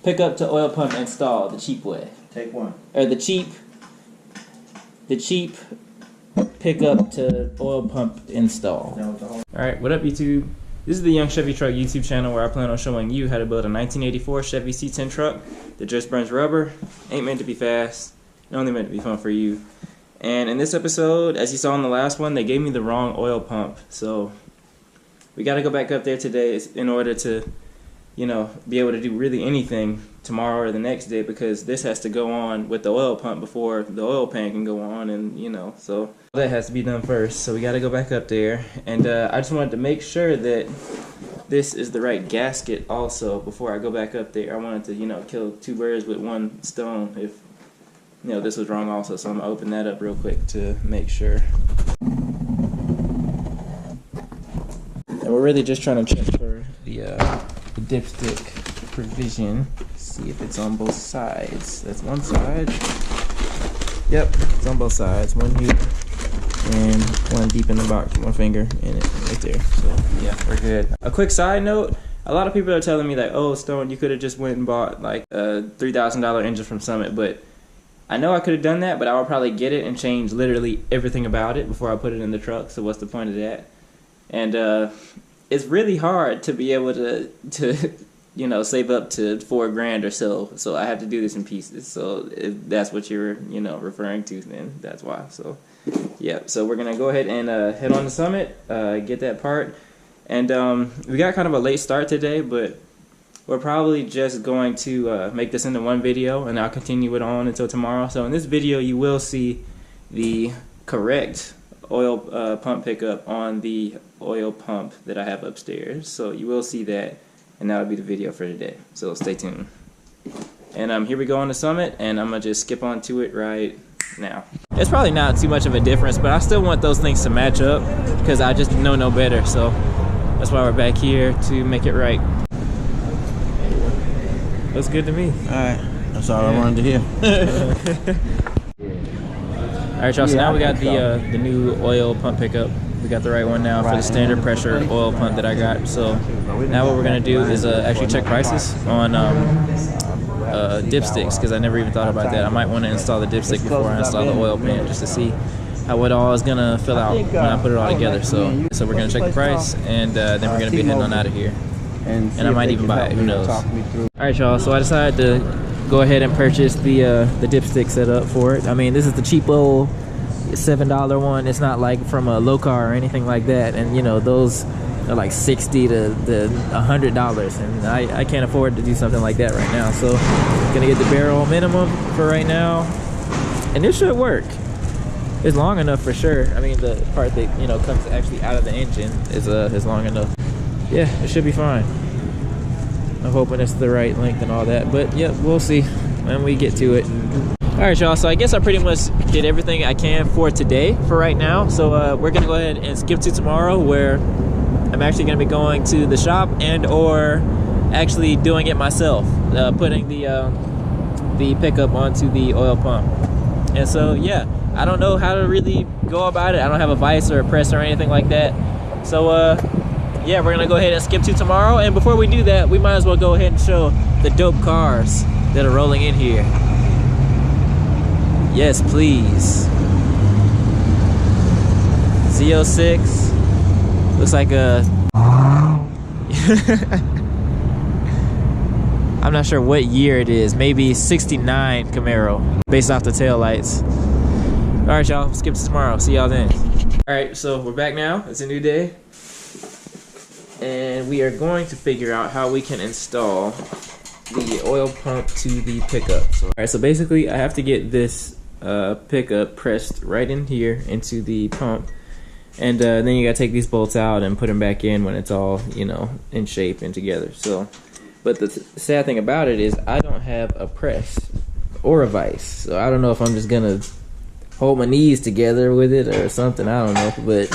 pickup to oil pump install the cheap way. Take one. Or the cheap pickup to oil pump install. Alright, what up YouTube? This is the Young Chevy Truck YouTube channel where I plan on showing you how to build a 1984 Chevy C10 truck that just burns rubber, ain't meant to be fast, and only meant to be fun for you. And in this episode, as you saw in the last one, they gave me the wrong oil pump. So we got to go back up there today in order to, you know, be able to do really anything tomorrow or the next day, because this has to go on with the oil pump before the oil pan can go on, and you know, so that has to be done first. So we got to go back up there, and I just wanted to make sure that this is the right gasket also before I go back up there. I wanted to, you know, kill two birds with one stone if, you know, this was wrong also. So I'm gonna open that up real quick to make sure. And we're really just trying to check for the dipstick provision. See if it's on both sides. That's one side. Yep, it's on both sides. One here and one deep in the box. One finger in it right there. So yeah, we're good. A quick side note. A lot of people are telling me like, oh, Stone, you could have just went and bought like a $3,000 engine from Summit, but I know I could have done that, but I would probably get it and change literally everything about it before I put it in the truck. So what's the point of that? And it's really hard to be able to you know, save up to $4 grand or so. So I have to do this in pieces. So if that's what you're, you know, referring to, then that's why. So yeah, so we're gonna go ahead and head on to Summit, get that part. And we got kind of a late start today, but we're probably just going to make this into one video, and I'll continue it on until tomorrow. So in this video, you will see the correct oil pump pickup on the oil pump that I have upstairs. So you will see that, and that'll be the video for today. So stay tuned. And here we go on the Summit, and I'm gonna just skip on to it right now. It's probably not too much of a difference, but I still want those things to match up because I just know no better. So that's why we're back here to make it right. Looks good to me. Alright, that's all I wanted to hear. Alright y'all, so now we got the new oil pump pickup. We got the right one now for the standard pressure oil pump that I got. So now what we're going to do is actually check prices on dipsticks, because I never even thought about that. I might want to install the dipstick before I install the oil pan, just to see how it all is going to fill out when I put it all together. So we're going to check the price, and then we're going to be heading on out of here. And I might even buy it, who knows. Alright y'all, so I decided to go ahead and purchase the dipstick setup for it. I mean, this is the cheap old $7 one. It's not like from a low car or anything like that, and you know, those are like $60 to $100, and I can't afford to do something like that right now. So gonna get the barrel minimum for right now, and this should work. It's long enough for sure. I mean, the part that, you know, comes actually out of the engine is long enough. Yeah, it should be fine. I'm hoping it's the right length and all that, but yeah, we'll see when we get to it. Alright y'all, so I guess I pretty much did everything I can for today for right now. So we're gonna go ahead and skip to tomorrow, where I'm actually gonna be going to the shop and or actually doing it myself, putting the pickup onto the oil pump. And so yeah, I don't know how to really go about it. I don't have a vise or a press or anything like that. So yeah, we're gonna go ahead and skip to tomorrow. And before we do that, we might as well go ahead and show the dope cars that are rolling in here. Yes, please. Z06 looks like a I'm not sure what year it is. Maybe 69 Camaro, based off the tail lights. All right, y'all. Skip to tomorrow. See y'all then. All right, so we're back now. It's a new day, and we are going to figure out how we can install the oil pump to the pickup. So, all right, so basically, I have to get this pickup pressed right in here into the pump, and then you gotta take these bolts out and put them back in when it's all, you know, in shape and together. So, but the sad thing about it is I don't have a press or a vise, so I don't know if I'm just gonna hold my knees together with it or something. I don't know, but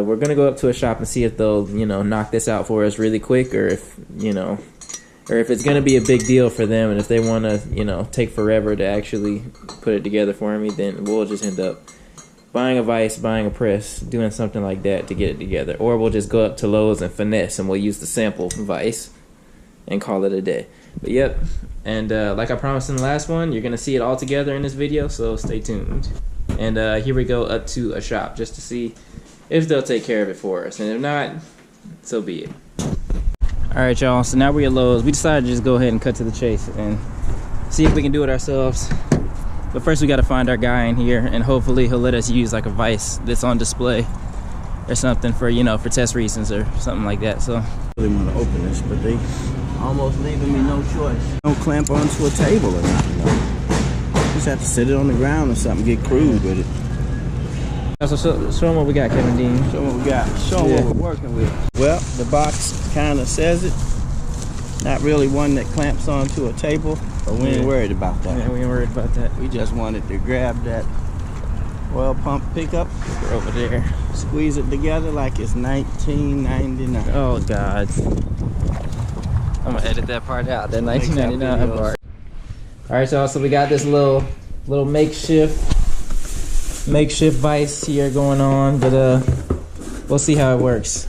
we're gonna go up to a shop and see if they'll, you know, knock this out for us really quick, or if, you know, or if it's going to be a big deal for them, and if they want to, you know, take forever to actually put it together for me, then we'll just end up buying a vise, buying a press, doing something like that to get it together. Or we'll just go up to Lowe's and finesse, and we'll use the sample vise and call it a day. But yep, and like I promised in the last one, you're gonna see it all together in this video, so stay tuned. And here we go up to a shop just to see if they'll take care of it for us, and if not, so be it. Alright y'all, so now we're at Lowe's. We decided to just go ahead and cut to the chase and see if we can do it ourselves. But first we gotta find our guy in here, and hopefully he'll let us use like a vise that's on display or something for, you know, for test reasons or something like that. So I really want to open this, but they almost leaving me no choice. Don't clamp onto a table or nothing. Just have to sit it on the ground or something, get crude with it. So show them what we got, Kevin Dean. Show them what we got. Show them what we're working with. Well, the box kind of says it. Not really one that clamps onto a table, but we ain't worried about that. Yeah, we ain't worried about that. We just wanted to grab that oil pump pickup. We're over there. Squeeze it together like it's 1999. Oh God. I'm gonna edit that part out, that 1999 part. Alright y'all, so we got this little makeshift vise here going on, but we'll see how it works.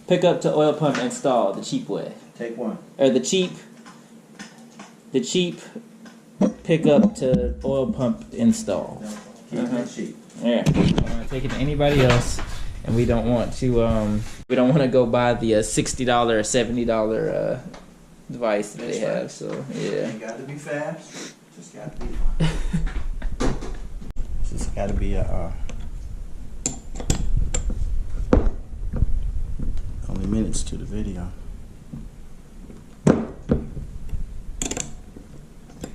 Pick up to oil pump install the cheap way. Take one. Or the cheap pick up to oil pump install. Keep it cheap. Yeah. We don't want to take it to anybody else, and we don't want to go buy the $60 or $70 device that they have. So yeah. Ain't got to be fast. Just got to be. Just got to be only minutes to the video.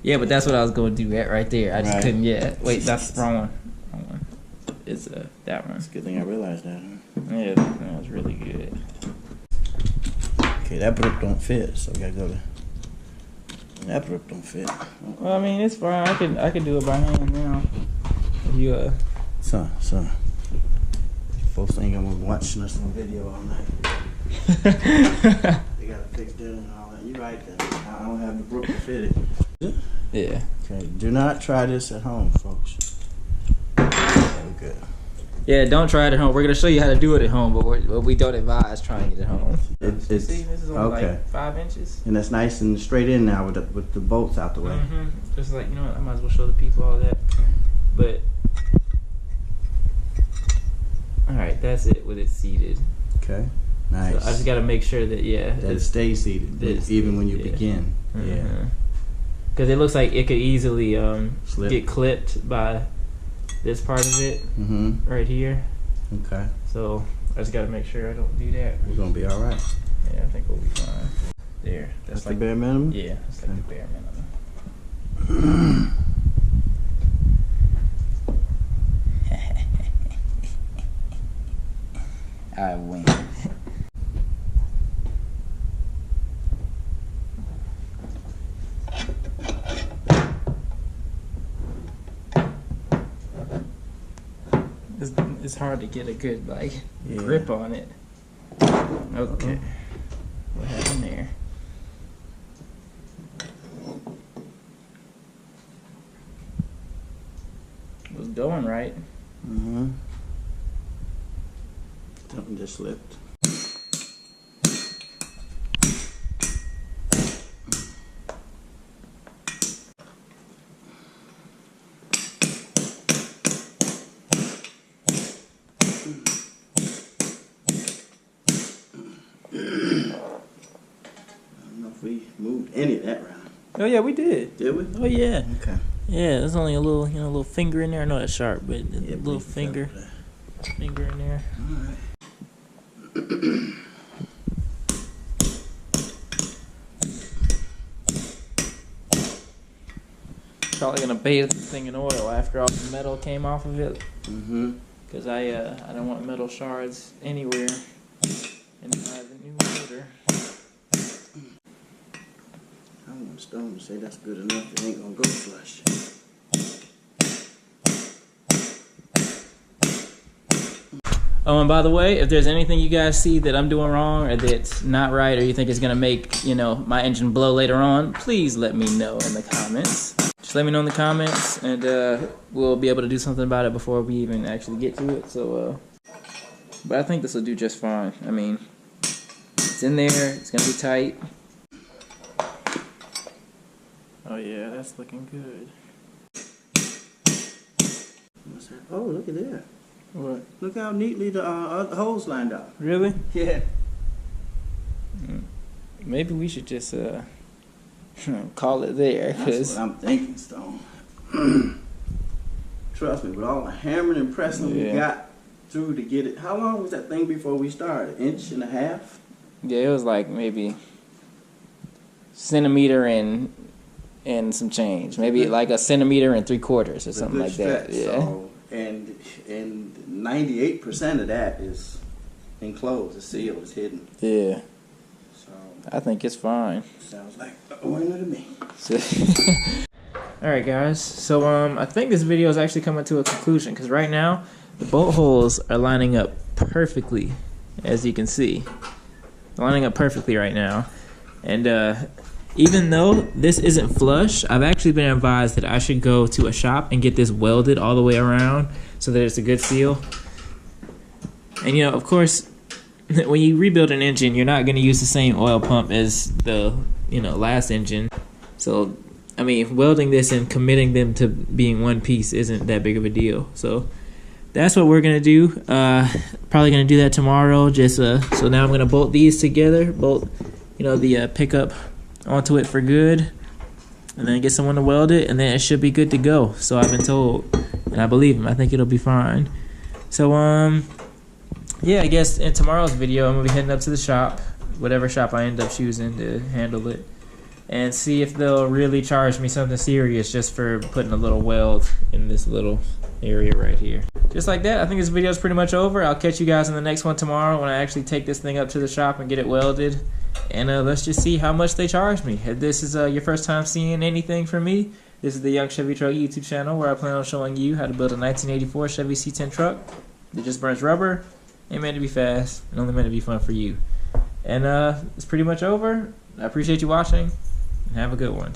Yeah, but that's what I was going to do right there. I just couldn't yet. Wait, that's the wrong one. Wrong one. It's that one. It's a good thing I realized that. Huh? Yeah, that was really good. Okay, that brick don't fit, so we gotta go to. That brick don't fit. Well, I mean, it's fine. I can do it by hand now. You Son. Folks think I'm watching us on video all night. They gotta fix that and all that. You right then. I don't have the brook to fit it. Yeah. Okay, do not try this at home, folks. Very good. Yeah, don't try it at home. We're gonna show you how to do it at home, but we don't advise trying it at home. It's See, this is only like 5 inches. And that's nice and straight in now with the bolts out the way. Just like, you know what, I might as well show the people all that. But alright, that's it with it seated. Okay. Nice. So I just gotta make sure that that it stays seated, even when you begin. Yeah. Because it looks like it could easily get clipped by this part of it right here. Okay. So I just gotta make sure I don't do that. We're gonna be all right. Yeah, I think we'll be fine. There. That's like the bare minimum? Yeah, that's like the bare minimum. I win. It's hard to get a good grip on it. Okay. What happened there? It was going right. Something just slipped. We moved any of that around. Oh yeah, we did. Did we? Oh yeah. Okay. Yeah, there's only a little, little finger in there. I know that's sharp, but a little finger in there. All right. Probably gonna bathe the thing in oil after all the metal came off of it. Because I don't want metal shards anywhere in the new motor. I want Stone to say that's good enough. It ain't gonna go flush. Oh, and by the way, if there's anything you guys see that I'm doing wrong or that's not right, or you think it's gonna make, my engine blow later on, please let me know in the comments. Just let me know in the comments, and we'll be able to do something about it before we even actually get to it. So, but I think this will do just fine. I mean, It's in there. It's gonna be tight. Oh yeah, that's looking good. What's that? Oh, look at that. What? Look how neatly the holes lined up. Really? Yeah. Maybe we should just call it there. That's what I'm thinking, Stone. Trust me, with all the hammering and pressing we got through to get it. How long was that thing before we started? An inch and a half? Yeah, it was like maybe centimeter and some change. Maybe like a centimeter and 3/4 or something like that. Yeah. So, and 98% of that is enclosed, the seal is hidden. Yeah. So I think it's fine. sounds like a winner to me. Alright guys, so I think this video is actually coming to a conclusion because right now the bolt holes are lining up perfectly, as you can see. They're lining up perfectly right now. And even though this isn't flush, I've actually been advised that I should go to a shop and get this welded all the way around so that it's a good seal. And you know, of course, when you rebuild an engine, you're not going to use the same oil pump as the last engine. So I mean, welding this and committing them to being one piece isn't that big of a deal. So that's what we're gonna do. Probably gonna do that tomorrow. Just so now I'm gonna bolt these together, bolt the pickup onto it for good, and then get someone to weld it, and then it should be good to go. So I've been told, and I believe him. I think it'll be fine. So yeah, I guess in tomorrow's video I'm gonna be heading up to the shop, whatever shop I end up choosing to handle it, and see if they'll really charge me something serious just for putting a little weld in this little area right here. Just like that, I think this video is pretty much over. I'll catch you guys in the next one tomorrow when I actually take this thing up to the shop and get it welded. And let's just see how much they charge me. If this is your first time seeing anything from me, this is the Young Chevy Truck YouTube channel where I plan on showing you how to build a 1984 Chevy C10 truck that just burns rubber, ain't meant to be fast, and only meant to be fun for you. And it's pretty much over. I appreciate you watching. Have a good one.